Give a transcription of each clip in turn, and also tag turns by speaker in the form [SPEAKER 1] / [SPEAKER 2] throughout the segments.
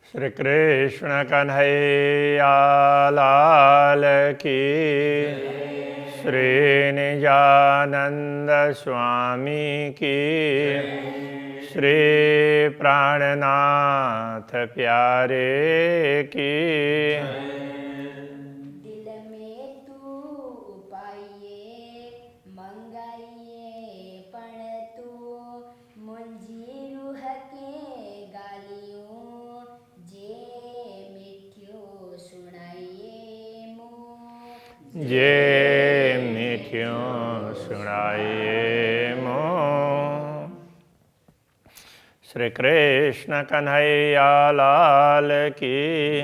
[SPEAKER 1] श्री कृष्ण कन्हैया लाल की, श्री निजानंद स्वामी की, श्री प्राणनाथ प्यारे की।
[SPEAKER 2] दिल में तू पाइए मंगाइए पण तू मुंजी रूह के गालियों जे मिठियो सुनाइए मुँह
[SPEAKER 1] जे मिठियों सुनाइए मों। श्री कृष्ण कन्हैया लाल की।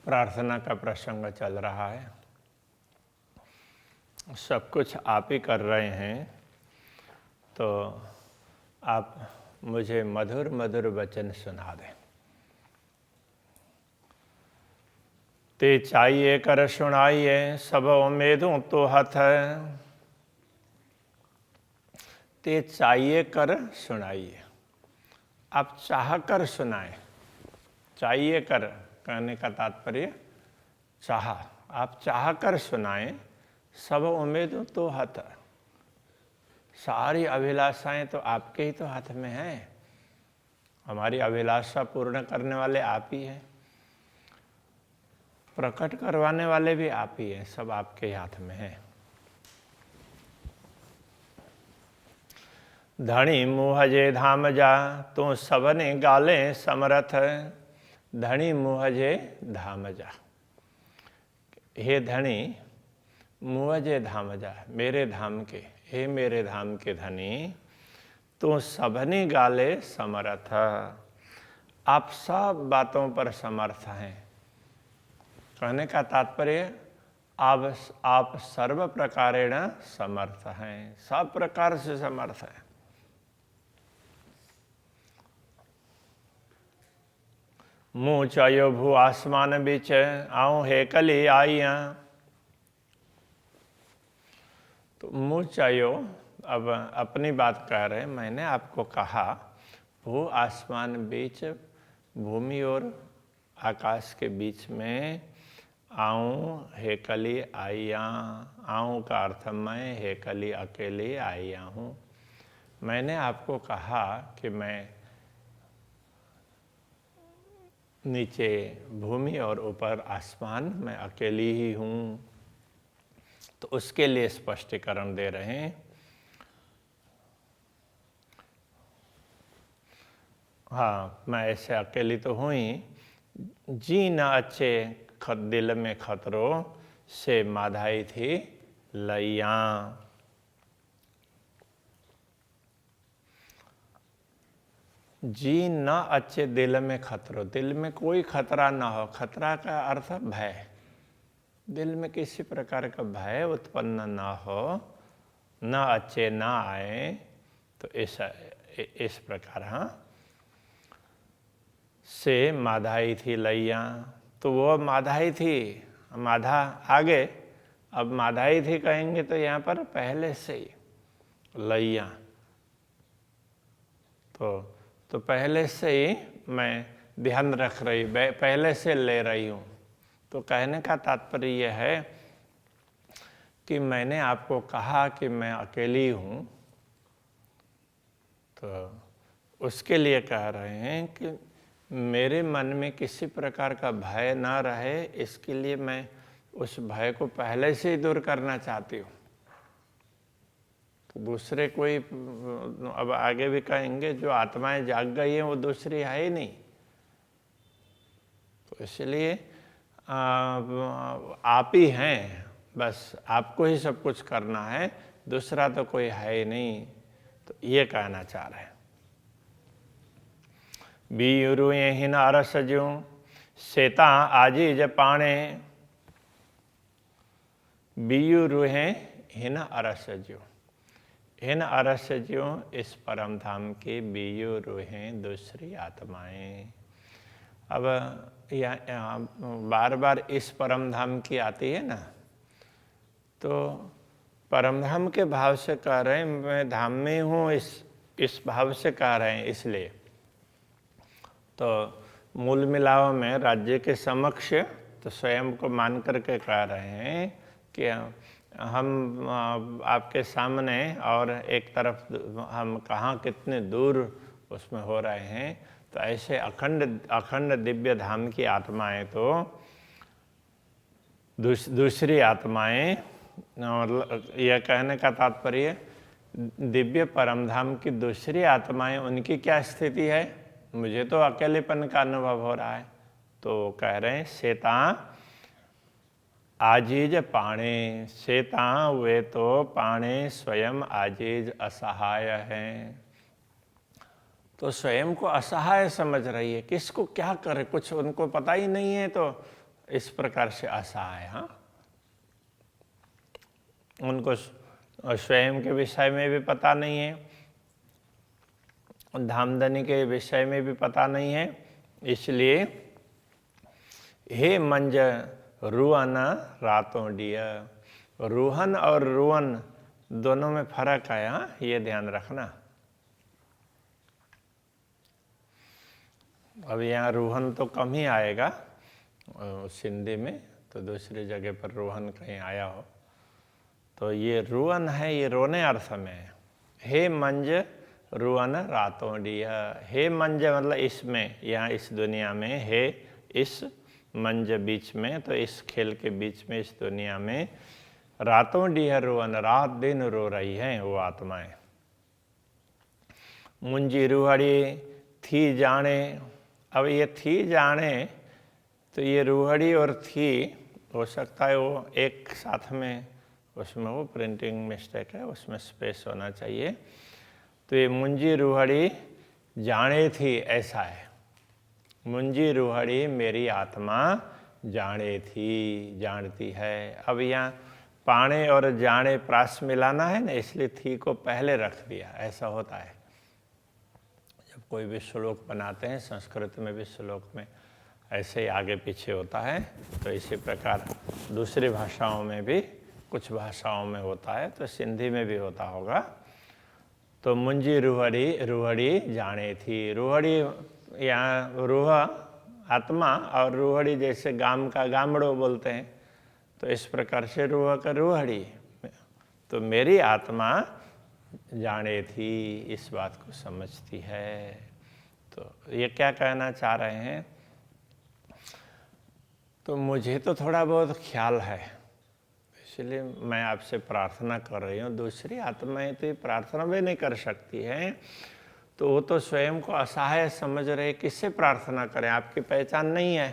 [SPEAKER 1] प्रार्थना का प्रसंग चल रहा है। सब कुछ आप ही कर रहे हैं, तो आप मुझे मधुर मधुर वचन सुना दें। ते चाहिए कर सुनाइए, सब उम्मीदों तो हथ। ते चाहिए कर सुनाइए, आप चाह कर सुनाएं। चाहिए कर कहने का तात्पर्य चाह, आप चाह कर सुनाएं। सब उम्मीदों तो हथ, सारी अभिलाषाएं तो आपके ही तो हाथ में हैं। हमारी अभिलाषा पूर्ण करने वाले आप ही हैं, प्रकट करवाने वाले भी आप ही हैं, सब आपके ही हाथ में हैं। धनी मुहजे धाम जा, तू सबने गाले समरथ। धनी मुहजे धाम जा, हे धनी मुहजे धाम जा, मेरे धाम के, हे मेरे धाम के धनी, तू सबने गाले समर्थ। आप सब बातों पर समर्थ हैं। कहने का तात्पर्य आप सर्व प्रकारेण समर्थ हैं, सब प्रकार से समर्थ हैं। मुँह चायो भू आसमान बीच, आऊँ हे कली आइया। तो मुँह चायो, अब अपनी बात कह रहे हैं। मैंने आपको कहा भू आसमान बीच, भूमि और आकाश के बीच में आऊँ हे कली आइया। आऊँ का अर्थ मैं, हे कली अकेली आइया हूँ। मैंने आपको कहा कि मैं नीचे भूमि और ऊपर आसमान में अकेली ही हूँ, तो उसके लिए स्पष्टीकरण दे रहे हैं। हाँ, मैं ऐसे अकेली तो हूँ ही। जी न अच्छे दिल में खतरों से माधाई थी लैया। जी न अच्छे दिल में खतरो, दिल में कोई खतरा ना हो। खतरा का अर्थ भय, दिल में किसी प्रकार का भय उत्पन्न ना हो, न अच्छे ना आए। तो इस प्रकार हाँ से माधाई थी लैया। तो वो माधाई थी, माधा आगे, अब माधाई थी कहेंगे तो यहाँ पर पहले से ही लैया। तो पहले से ही मैं ध्यान रख रही, पहले से ले रही हूँ। तो कहने का तात्पर्य यह है कि मैंने आपको कहा कि मैं अकेली हूँ, तो उसके लिए कह रहे हैं कि मेरे मन में किसी प्रकार का भय ना रहे, इसके लिए मैं उस भय को पहले से ही दूर करना चाहती हूँ। तो दूसरे कोई, अब आगे भी कहेंगे, जो आत्माएं जाग गई हैं वो दूसरी है ही नहीं। तो इसलिए आप ही हैं, बस आपको ही सब कुछ करना है, दूसरा तो कोई है ही नहीं। तो ये कहना चाह रहे हैं। बीरुए हिन अरस ज्यों, सेता आजी ज पाणे। बीयू रूहे हिन अरस ज्यों, हिन अरस ज्यों, इस परम धाम के बीयू रूहें दूसरी आत्माएं। अब यहाँ बार बार इस परम धाम की आती है ना, तो परम धाम के भाव से कह रहे हैं, मैं धाम में हूँ, इस भाव से कह रहे हैं। इसलिए तो मूल मिलाव में राज्य के समक्ष तो स्वयं को मान करके कह रहे हैं कि हम आपके सामने और एक तरफ हम कहाँ कितने दूर उसमें हो रहे हैं। तो ऐसे अखंड दिव्य धाम की आत्माएं तो दूसरी आत्माएं, यह कहने का तात्पर्य दिव्य परम धाम की दूसरी आत्माएं उनकी क्या स्थिति है। मुझे तो अकेलेपन का अनुभव हो रहा है। तो कह रहे हैं शेता आजीज पाणे, शेता वे तो पाणे स्वयं आजीज असहाय हैं। तो स्वयं को असहाय समझ रही है, किसको क्या करे कुछ उनको पता ही नहीं है। तो इस प्रकार से असहाय, हाँ, उनको स्वयं के विषय में भी पता नहीं है, धामधनी के विषय में भी पता नहीं है। इसलिए हे मंज रुअन रातों डिया, रूहन और रुअन दोनों में फर्क है, हाँ, ये ध्यान रखना। अब यहाँ रूहन तो कम ही आएगा सिंधी में, तो दूसरी जगह पर रोहन कहीं आया हो। तो ये रुअन है, ये रोने अर्थ में है। हे मंज रुअन रातों डिया, हे मंज मतलब इसमें, यहाँ इस दुनिया में, हे इस मंज बीच में, तो इस खेल के बीच में, इस दुनिया में रातों डिया रुअन, रात दिन रो रही हैं वो आत्माएं। मुंजी रूहड़ी थी जाने, अब ये थी जाने, तो ये रूहड़ी और थी हो सकता है वो एक साथ में, उसमें वो प्रिंटिंग मिस्टेक है, उसमें स्पेस होना चाहिए। तो ये मुंजी रूहड़ी जाने थी, ऐसा है। मुंजी रूहड़ी मेरी आत्मा जाने थी, जानती है। अब यहाँ पाणे और जाने प्रास मिलाना है ना, इसलिए थी को पहले रख दिया। ऐसा होता है जब कोई भी श्लोक बनाते हैं, संस्कृत में भी श्लोक में ऐसे ही आगे पीछे होता है। तो इसी प्रकार दूसरी भाषाओं में भी, कुछ भाषाओं में होता है, तो सिंधी में भी होता होगा। तो मुंजी रूहड़ी, रूहड़ी जाने थी। रूहड़ी यहाँ रूह आत्मा और रूहड़ी जैसे गाम का गामड़ो बोलते हैं, तो इस प्रकार से रूह का रूहड़ी। तो मेरी आत्मा जाने थी, इस बात को समझती है। तो ये क्या कहना चाह रहे हैं, तो मुझे तो थोड़ा बहुत ख्याल है, इसलिए मैं आपसे प्रार्थना कर रही हूँ। दूसरी आत्माएं तो ये प्रार्थना भी नहीं कर सकती हैं, तो वो तो स्वयं को असहाय समझ रहे, किससे प्रार्थना करें, आपकी पहचान नहीं है।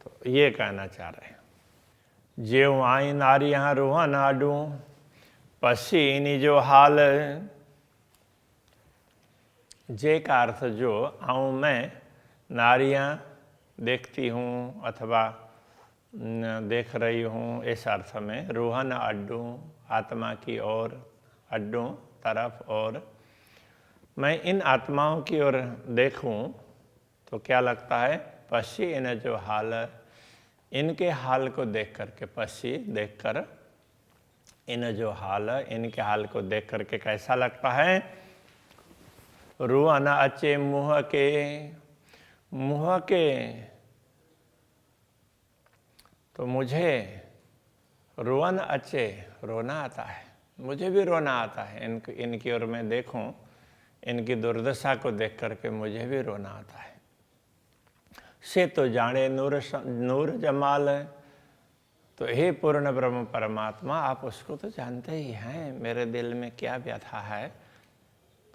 [SPEAKER 1] तो ये कहना चाह रहे हैं, जेव आई नारी यहाँ रूहा नाडू पसी जो हाल, जे का अर्थ जो, आऊँ मैं नारियाँ देखती हूँ अथवा देख रही हूँ, इस अर्थ में। रूहन अड्डू आत्मा की ओर, अड्डू तरफ, और मैं इन आत्माओं की ओर देखूं तो क्या लगता है, पश्ची इन जो हाल, इनके हाल को देख करके, पश्ची देख कर, इन जो हाल, इनके हाल को देख करके कैसा लगता है। रूहन अचे मुँह के, मुँह के, तो मुझे रोवन अचे, रोना आता है, मुझे भी रोना आता है। इनकी ओर मैं देखूं, इनकी दुर्दशा को देख करके मुझे भी रोना आता है। से तो जाने नूर जमाल, तो हे पूर्ण ब्रह्म परमात्मा, आप उसको तो जानते ही हैं मेरे दिल में क्या व्यथा है।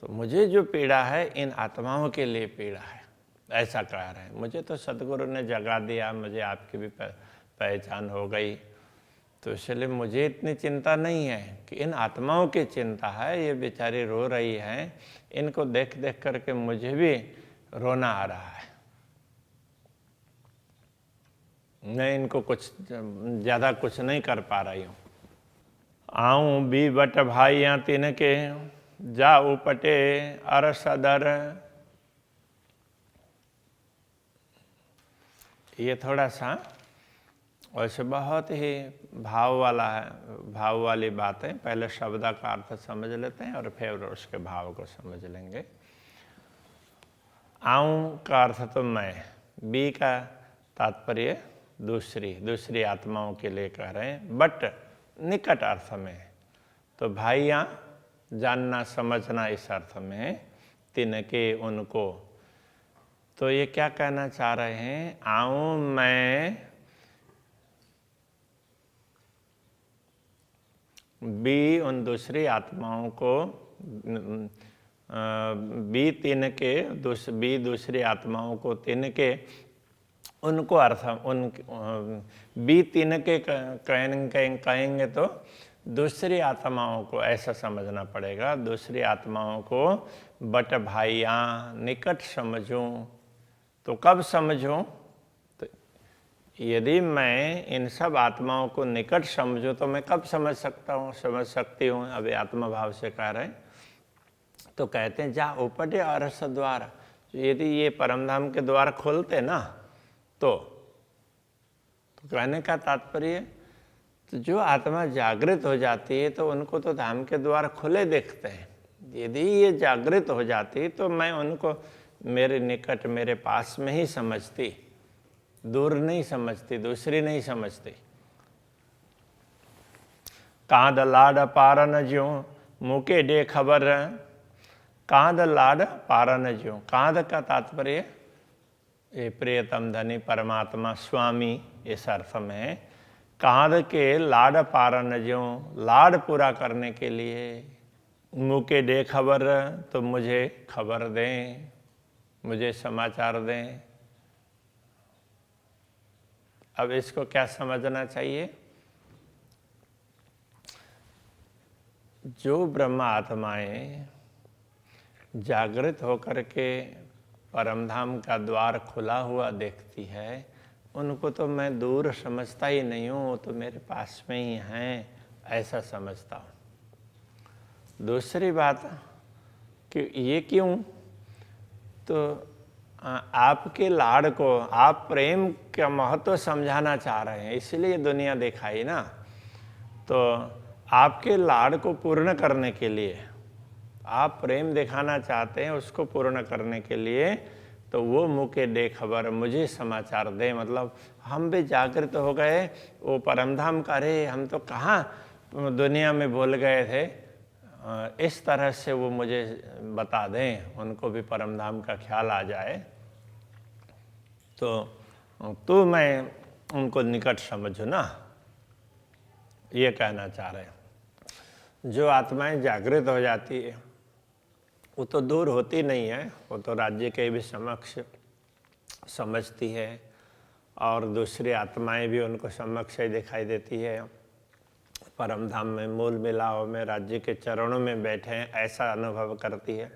[SPEAKER 1] तो मुझे जो पीड़ा है, इन आत्माओं के लिए पीड़ा है, ऐसा कह रहे हैं। मुझे तो सदगुरु ने जगा दिया, मुझे आपकी भी पहचान हो गई, तो इसलिए मुझे इतनी चिंता नहीं है कि इन आत्माओं की चिंता है। ये बेचारी रो रही हैं, इनको देख देख करके मुझे भी रोना आ रहा है। मैं इनको कुछ ज़्यादा कुछ नहीं कर पा रही हूँ। आऊँ भी बट भाइयाँ तिनके, जा उपटे अरसदर। ये थोड़ा सा वैसे बहुत ही भाव वाला है, भाव वाली बात है। पहले शब्द का अर्थ समझ लेते हैं और फिर उसके भाव को समझ लेंगे। आऊँ का अर्थ तो मैं, बी का तात्पर्य दूसरी आत्माओं के लिए कह रहे हैं, बट निकट अर्थ में। तो भाइयाँ जानना समझना इस अर्थ में, तिनके उनको। तो ये क्या कहना चाह रहे हैं, आऊँ मैं बी उन दूसरी आत्माओं को, बी तिनके बी दूसरी आत्माओं को तिनके उनको अर्थ बी तिनके कहेंगे तो दूसरी आत्माओं को ऐसा समझना पड़ेगा, दूसरी आत्माओं को बट भाइयाँ निकट समझूं। तो कब समझूं, तो यदि मैं इन सब आत्माओं को निकट समझूं तो मैं कब समझ सकती हूँ। अभी आत्मा भाव से कह रहे हैं, तो कहते हैं जा उपटे अरस द्वार, यदि ये परमधाम के द्वार खोलते ना तो कहने का तात्पर्य, तो जो आत्मा जागृत हो जाती है तो उनको तो धाम के द्वार खुले देखते हैं। यदि ये जागृत हो जाती तो मैं उनको मेरे निकट, मेरे पास में ही समझती, दूर नहीं समझती, दूसरी नहीं समझती। कांद लाड पारन ज्यों मुके दे खबर, कांद लाड पारन ज्यों, कांद का तात्पर्य ये प्रियतम धनी परमात्मा स्वामी इस अर्थ में। कांद के लाड पारन ज्यों, लाड पूरा करने के लिए, मुके दे खबर, तो मुझे खबर दें, मुझे समाचार दें। अब इसको क्या समझना चाहिए, जो ब्रह्म आत्माएं जागृत होकर के परमधाम का द्वार खुला हुआ देखती है, उनको तो मैं दूर समझता ही नहीं हूँ, वो तो मेरे पास में ही हैं, ऐसा समझता हूँ। दूसरी बात कि ये क्यों, तो आपके लाड़ को, आप प्रेम का महत्व समझाना चाह रहे हैं, इसलिए दुनिया दिखाई ना। तो आपके लाड़ को पूर्ण करने के लिए, आप प्रेम दिखाना चाहते हैं, उसको पूर्ण करने के लिए तो वो मुके दे खबर, मुझे समाचार दे। मतलब हम भी जागृत हो गए, वो परमधाम का, अरे हम तो कहाँ दुनिया में भूल गए थे, इस तरह से वो मुझे बता दें, उनको भी परमधाम का ख्याल आ जाए। तो मैं उनको निकट समझूँ ना, ये कहना चाह रहे हैं। जो आत्माएं जागृत हो जाती है वो तो दूर होती नहीं है, वो तो राज्य के भी समक्ष समझती है, और दूसरी आत्माएं भी उनको समक्ष ही दिखाई देती है। परमधाम में, मूल मिलाव में, राज्य के चरणों में बैठे हैं, ऐसा अनुभव करती है।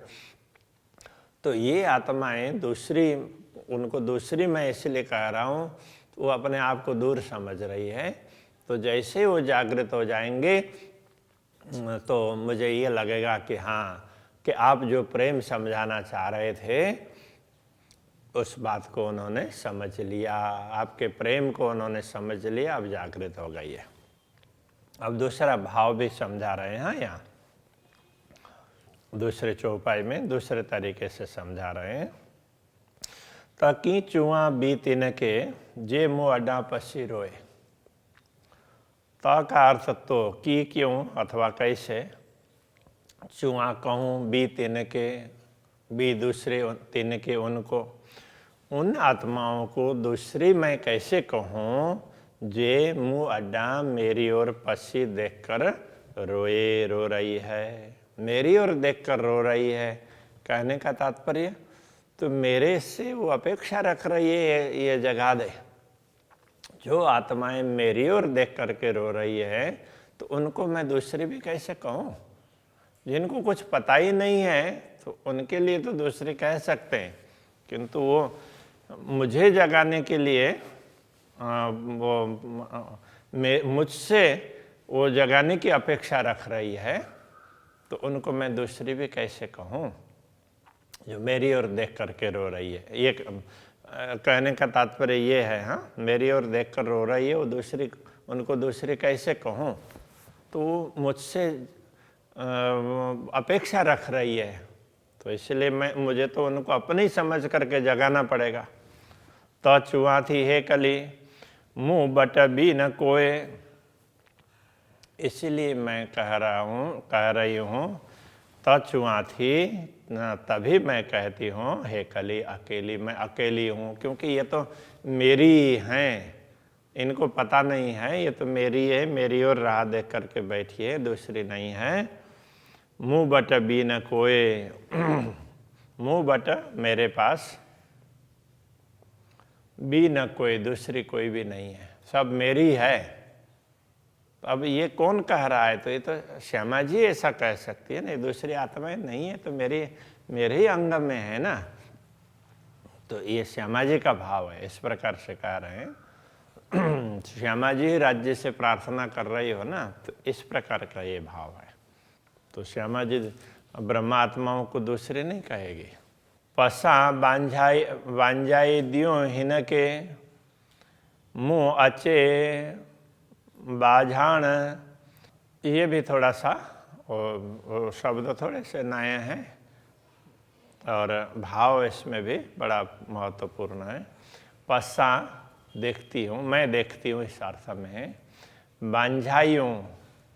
[SPEAKER 1] तो ये आत्माएं दूसरी, उनको दूसरी मैं इसलिए कह रहा हूँ, वो अपने आप को दूर समझ रही है। तो जैसे वो जागृत हो जाएंगे तो मुझे ये लगेगा कि हाँ, कि आप जो प्रेम समझाना चाह रहे थे उस बात को उन्होंने समझ लिया, आपके प्रेम को उन्होंने समझ लिया, अब जागृत हो गई है। अब दूसरा भाव भी समझा रहे हैं यहाँ, दूसरे चौपाई में दूसरे तरीके से समझा रहे हैं। ताकि चुआ बीत इनके जे मुँह अड्डा पसी रोए। त का अर्थ तो की, क्यों अथवा कैसे, चुआ कहूँ, बी तिनके, बी दूसरे तिनके उनको, उन आत्माओं को दूसरी मैं कैसे कहूँ, जे मुँह अड्डा मेरी ओर पसी देखकर रो रही है, मेरी ओर देखकर रो रही है। कहने का तात्पर्य, तो मेरे से वो अपेक्षा रख रही है, ये जगा दे। जो आत्माएं मेरी ओर देख करके रो रही है, तो उनको मैं दूसरी भी कैसे कहूँ। जिनको कुछ पता ही नहीं है तो उनके लिए तो दूसरे कह सकते हैं, किंतु वो मुझे जगाने के लिए मुझसे वो जगाने की अपेक्षा रख रही है, तो उनको मैं दूसरी भी कैसे कहूँ जो मेरी ओर देख करके रो रही है। ये कहने का तात्पर्य ये है, हाँ, मेरी ओर देख कर रो रही है, वो दूसरी, उनको दूसरी कैसे कहूँ, तो वो मुझसे अपेक्षा रख रही है, तो इसलिए मुझे तो उनको अपनी समझ करके जगाना पड़ेगा। तो चुआ थी हे कली मुँह बट भी न कोय, इसलिए मैं कह रही हूँ तो चुआ थी तभी मैं कहती हूँ हे कली अकेली, मैं अकेली हूँ, क्योंकि ये तो मेरी हैं, इनको पता नहीं है, ये तो मेरी है, मेरी ओर राह देख करके बैठी है, दूसरी नहीं है। मुँह बट भी न कोय, मुँह बट मेरे पास, भी न कोई, दूसरी कोई भी नहीं है, सब मेरी है। अब ये कौन कह रहा है? तो ये तो श्यामा जी ऐसा कह सकती है ना, दूसरी आत्माएं नहीं है तो मेरे ही अंग में है ना। तो ये श्यामा जी का भाव है, इस प्रकार से कह रहे हैं। श्यामा जी राज्य से प्रार्थना कर रही हो ना, तो इस प्रकार का ये भाव है। तो श्यामा जी ब्रह्मा आत्माओं को दूसरे नहीं कहेगी। पसा बांझाई दियो हिनके, मुँह अचे बाझाण, ये भी थोड़ा सा वो शब्द थोड़े से नए हैं और भाव इसमें भी बड़ा महत्वपूर्ण है। पसा देखती हूँ, मैं देखती हूँ इस अर्थ में। बांझाइयों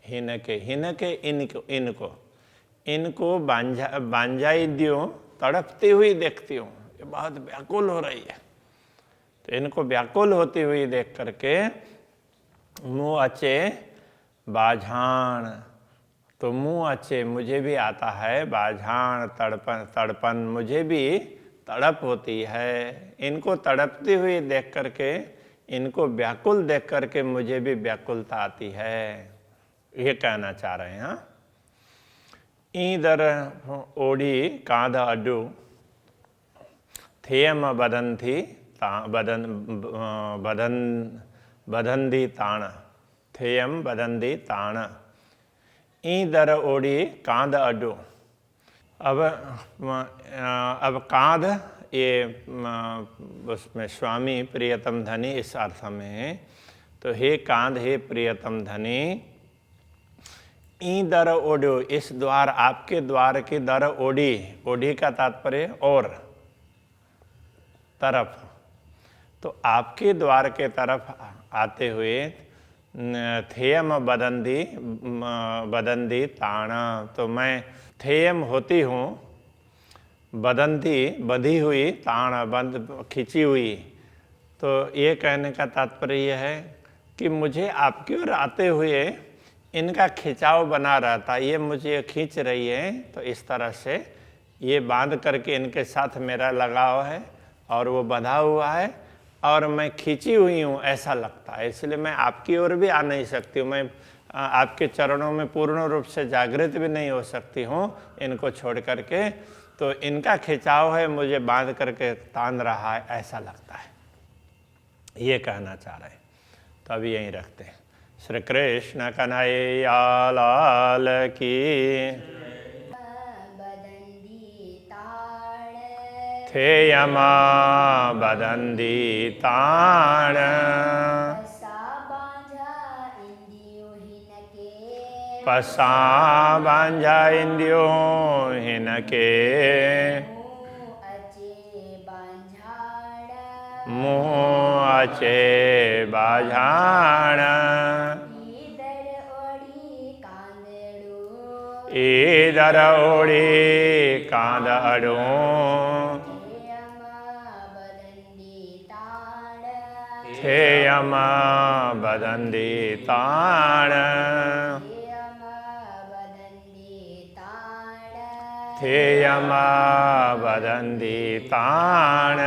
[SPEAKER 1] हिनके, हिनके इनको बांझाई दियो, तड़पती हुई देखती हूँ, ये बहुत व्याकुल हो रही है। तो इनको व्याकुल होती हुई देख करके मुँह अचे बाझाण, तो मुँह अचे मुझे भी आता है, बाझाण तड़पन मुझे भी तड़प होती है। इनको तड़पती हुई देख करके, इनको व्याकुल देख करके मुझे भी व्याकुलता आती है, ये कहना चाह रहे हैं। ईदर ओढ़ी कांध अड्डू, थेयम बदंती बदंदी ताण, थेयम बदंदी ताण, ईदर ओढ़ी कांध अड्डू। अब कांध ये उसमें स्वामी प्रियतम धनी इस अर्थ में। तो हे कांध, हे प्रियतम धनी, ई दर ओढ़ो, इस द्वार, आपके द्वार की दर ओढ़ी, ओढ़ी का तात्पर्य और तरफ, तो आपके द्वार के तरफ आते हुए थेयम बदंदी ताण, तो मैं थेयम होती हूँ, बदंती बंधी हुई, ताण बंद खिंची हुई। तो ये कहने का तात्पर्य यह है कि मुझे आपकी ओर आते हुए इनका खिंचाव बना रहता, ये मुझे खींच रही है, तो इस तरह से ये बांध करके इनके साथ मेरा लगाव है और वो बंधा हुआ है और मैं खींची हुई हूँ ऐसा लगता है, इसलिए मैं आपकी ओर भी आ नहीं सकती हूँ, मैं आपके चरणों में पूर्ण रूप से जागृत भी नहीं हो सकती हूँ इनको छोड़ करके। तो इनका खिंचाव है, मुझे बांध करके तान रहा है ऐसा लगता है, ये कहना चाह रहे हैं। तो अभी यहीं रखते हैं। श्री कृष्ण कन्हैया लाल की। थेयमा बदंदी ताण, पसा बांझा इंदियो हिनके, मुँह अचे बाझाण, ईदर ओढ़ी कांध अडू, थेयम बदंदी ताण, थेयम बदंदी ताण।